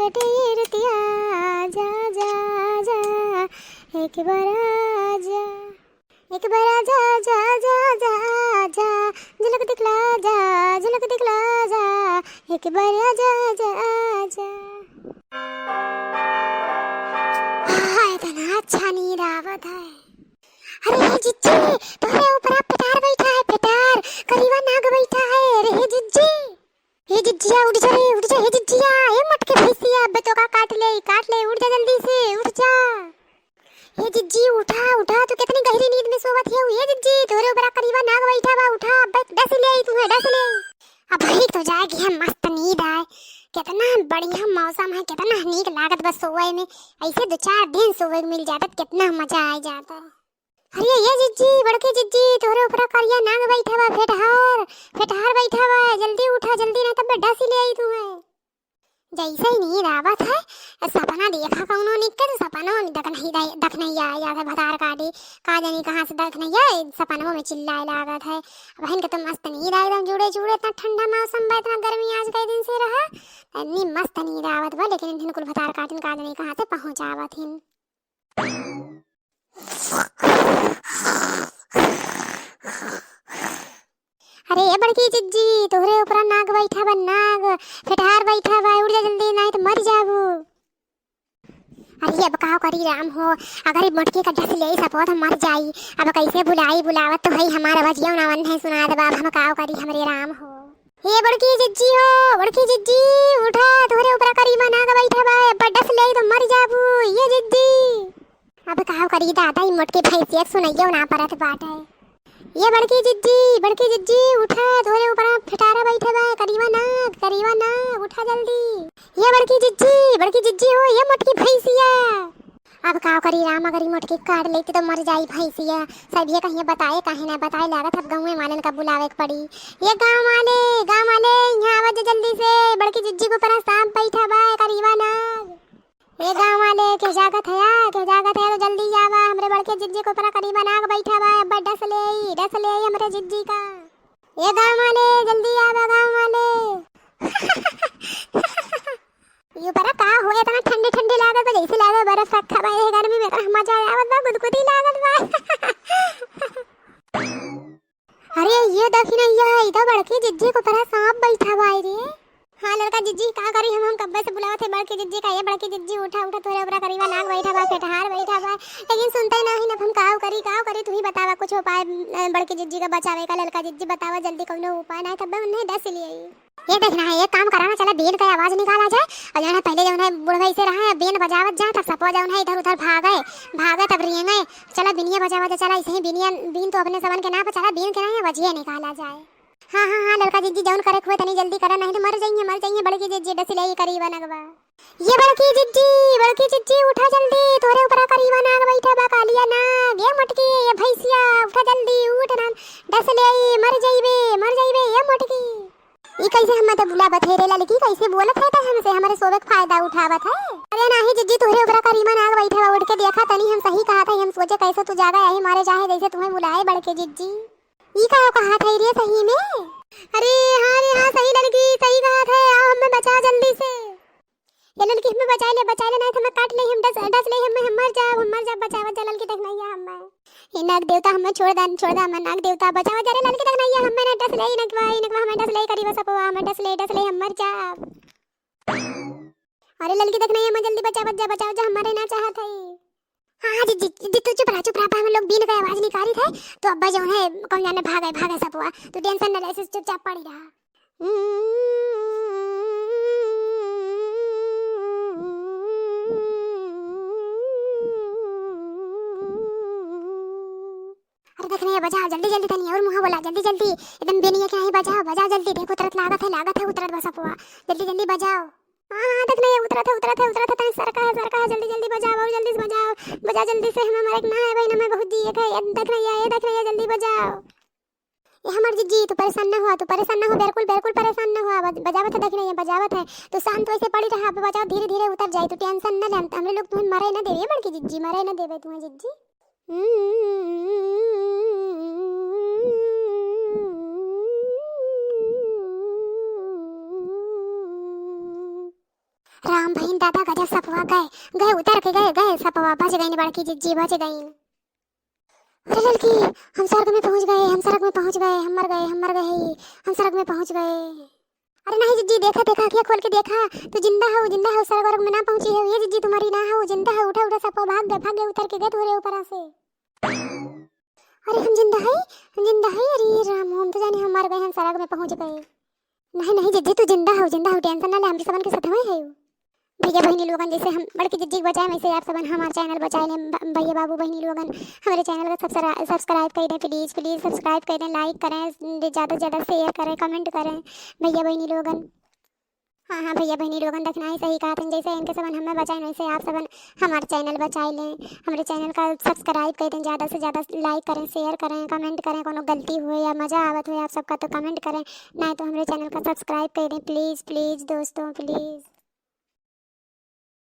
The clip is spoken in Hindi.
कटेरतिया जा जा जा एक बार आजा, एक बार आजा जा जा जा जा झलक दिखला जा, झलक दिखला जा एक बार आजा जा जा। इतना अच्छा नींद आवत है। अरे जिज्जी तुम्हारे ऊपर पिटार बैठा है, पिटार करीबा नाग बैठा है। अरे जिज्जी, हे जिज्जिया उठ जा रे, उठ जा हे जिज्जिया, ए मटके भैंसिया अबे तो का काट ले, उठ जा जल्दी से, उठ जा। हे जिज्जी उठा उठा, तू कितनी गहरी नींद में सोवत है। ये जिज्जी तोरे ऊपर करीबा नाग बैठा बा, उठा अबे डस ले तुम्हें, डस ले। अब भाई तो जाएगी हम, मस्त नींद आए, कितना बढ़िया मौसम है, कितना नीक लागत बस सोए में। ऐसे 2-4 दिन सोए मिल जाता कितना मजा आ जाता। अरे ये जिज्जी, बड़के जिज्जी तोरे ऊपर करिया नाग बैठा बा, फेटहार फेटहार बैठा बा, जल्दी उठा जल्दी, ना तब डस ले आई तुम्हें। जैसे ही नींद आवत है सपना देखा कौनो निक के, तो सपना दख नहीं आया है भतार काटी, का जानी कहाँ से दख नहीं आए, सपनों में चिल्लाए लागत है। बहन के तो मस्त नींद आए एकदम जुड़े जुड़े, इतना ठंडा मौसम बा, इतना गर्मी आज कई दिन से रहा, इतनी मस्त नींद आवत बा। लेकिन इन्हें कुल भतार काटिन का जानी कहाँ से पहुँच आवत हिन। अरे ये बड़की जिज्जी तोहरे ऊपर नाग बैठा बा, नाग फेटहार बैठा बा, उड़ जा जल्दी नहीं तो मर जाबू। अरे अब का करी राम हो, अगर मटके का डस ले सपोत हम मर जाई, अब कैसे बुलावत तो है हमारा बजियो ना वन है सुना दे बाप, हम का करी हमरे राम हो। ये बड़की जिज्जी हो, बड़की जिज्जी उठा, तोहरे ऊपर करीबा नाग बैठा बा, अब डस ले तो मर जाबू। ये जिज्जी अब का करी दादा, ई मटके भैंसिया सुनइयो ना परत बाटे। ये बड़की जिज्जी उठा, तोरे ऊपर फिटारा बैठा बा, करीबा नाग उठा जल्दी। ये बड़की जिज्जी हो, ये मोटकी भैंसिया अब का करी राम, अगर मोटकी काट लेती तो मर जाई भैंसिया। सब ये कहीं बताए काहे ना बताए, लागत अब गाँव वाले का बुलावे पड़ी। ये गाँव वाले यहाँ आवाज जल्दी से, बड़की जिज्जी के ऊपर सांप बैठा बा, करीबा नाग। ये गाँव वाले के जागत है तो जल्दी जावा, हमरे बड़के जिज्जी को ऊपर करीबा नाग बैठा बा, अब डस ले हमरे जिज्जी का। ये गाँव वाले जल्दी आवा, गाँव वाले। ये ऊपर का होए इतना ठंडे ठंडे लागत बा, जैसे लागत बर्फ रखा बा, ये गर्मी में इतना मजा आवत बा, गुदगुदी लागत बा। अरे ये देखी नहीं है, इधर बड़के जिज्जी को ऊपर सांप बैठा बा रे। हाँ लड़का जिज्जी का करी, हम कब्बे से बुलावत है बड़की जिज्जी का। ये बड़की जिज्जी उठा तोरे ऊपर करीबा नाग बैठा बा, फेटहार बैठा बा, लेकिन सुनते नहीं ना। हम काव करी तू ही बतावा कुछ उपाय बड़की जिज्जी का बचावे का। लड़का जिज्जी बतावा जल्दी कौनो उपाय ना, तब उन्हें डस लिए। ये देखना है, एक काम कराना, चला बेन का आवाज निकाला जाए, और जो है पहले जो है बुढ़वा से रहा बेन बजावत जा, तब सपो जो है इधर उधर भागे तब रिएंगे, चला बिनिया बजावा जा, चला ऐसे ही बीन तो अपने सबन के ना, चला बेन के ना बजिए निकाला जाए। हाँ लड़का जिज्जी जौन करे हुए तनी जल्दी करा, नहीं तो मर जाइए बड़की जिज्जी डस ले करीबा नगवा। ये बड़की जिज्जी उठा जल्दी, तोरे ऊपर करीबा नाग बैठा बा, कालिया नाग। ये मटकी ये भैंसिया उठा जल्दी, उठ ना डस ले, मर जाइबे ये मटकी। ई कैसे हम तो बुला बथेरे लड़की कैसे बोलत है, त हमसे हमारे सोवे का फायदा उठावत है। अरे नाही जिज्जी तोरे ऊपर करीबा नाग बैठा बा, उठ के देखा तनी, हम सही कहा था, हम सोचे कैसे तू जागा यही मारे चाहे जैसे तुम्हें बुलाए बड़के जिज्जी। ई का कहा था रे सही में? अरे हाँ सही लड़की सही कहा था, आओ हमें बचा जल्दी से। ये लड़की हमें बचा ले नहीं तो हमें काट ले, हम डस ले, हम मर जा, बचावा जा लड़की तक नहीं है हमें। ये नाग देवता हमें छोड़ दा हमें, नाग देवता बचावा जा रे लड़की तक नहीं है हमें, ना डस ले इनकवा हमें डस ले करीबा सपवा, हमें डस ले हम मर जा। अरे लड़की तक नहीं है, हमें जल्दी बचावा जा हमारे ना चाहत है। हाँ जी तू चुप रहा, हम लोग बीन का आवाज निकाली थे, तो अब्बा जो है कौन जाने भागे सपुआ, तू टेंशन न ले, ऐसे चुपचाप पड़ी रहा। अरे देख नहीं बजाओ जल्दी तनी और मुंह बोला जल्दी एकदम बेनिया के नहीं बजाओ जल्दी, देखो उतरत लागत है उतरत बस सपुआ, जल्दी बजाओ। हाँ देख नहीं उतरत है तनी सरका है, जल्दी बजाओ जल्दी से बजा जल्दी से, हमें मरक ना है भाई, ना मैं बहुत दिए है, देख नहीं है जल्दी बजाओ। ये हमार जिज्जी तू परेशान ना हो, बिल्कुल परेशान ना हो, बजावत है देख नहीं है बजावत है, तो शांत वैसे पड़ी रहा, बजाओ धीरे उतर जाए, तू टेंशन न ले, हम लोग तुम्हें मरे ना देवे बड़की जिज्जी, मरे ना देवे तुम्हें जिज्जी। राम बहन दादा गजब सपवा गए गए उतर के गए सपवा बच गई बड़की जिज्जी बच गई। अरे लड़की हम स्वर्ग में पहुंच गए हम स्वर्ग में पहुंच गए हम मर गए हम स्वर्ग में पहुंच गए। अरे नहीं जिज्जी देखा देखा आँखें खोल के देखा तो जिंदा हो स्वर्ग वर्ग में ना पहुंची है ये जिज्जी तुम्हारी ना हो जिंदा है उठा उठा सपवा भाग गए उतर के गए तुम्हारे ऊपर से। अरे हम जिंदा है अरे राम हम तो जाने हम मर गए हम स्वर्ग में पहुंच गए। नहीं नहीं जिज्जी तू जिंदा हो टेंशन ना ले हम सबन के साथ में है भैया बहनी लोगन जैसे हम बड़की जिज्जी को बचाए वैसे आप सबन हमारे चैनल बचाए लें भैया बाबू बहनी लोगन हमारे चैनल को सब्सक्राइब कर दें प्लीज़ सब्सक्राइब कर दें लाइक करें ज़्यादा से ज़्यादा शेयर करें कमेंट करें भैया बहनी लोगन। हाँ भैया बहनी लोगन देखना ही सही कहा जैसे इनके सबन हमें बचाए वैसे आप सबन हमारे चैनल बचाए लें हमारे चैनल का सब्सक्राइब कर दें ज़्यादा से ज़्यादा लाइक करें शेयर करें कमेंट करें कोनो गलती हुए या मज़ा आवत हो आप सबका तो कमेंट करें नहीं तो हमारे चैनल का सब्सक्राइब कर दें प्लीज़ दोस्तों प्लीज़।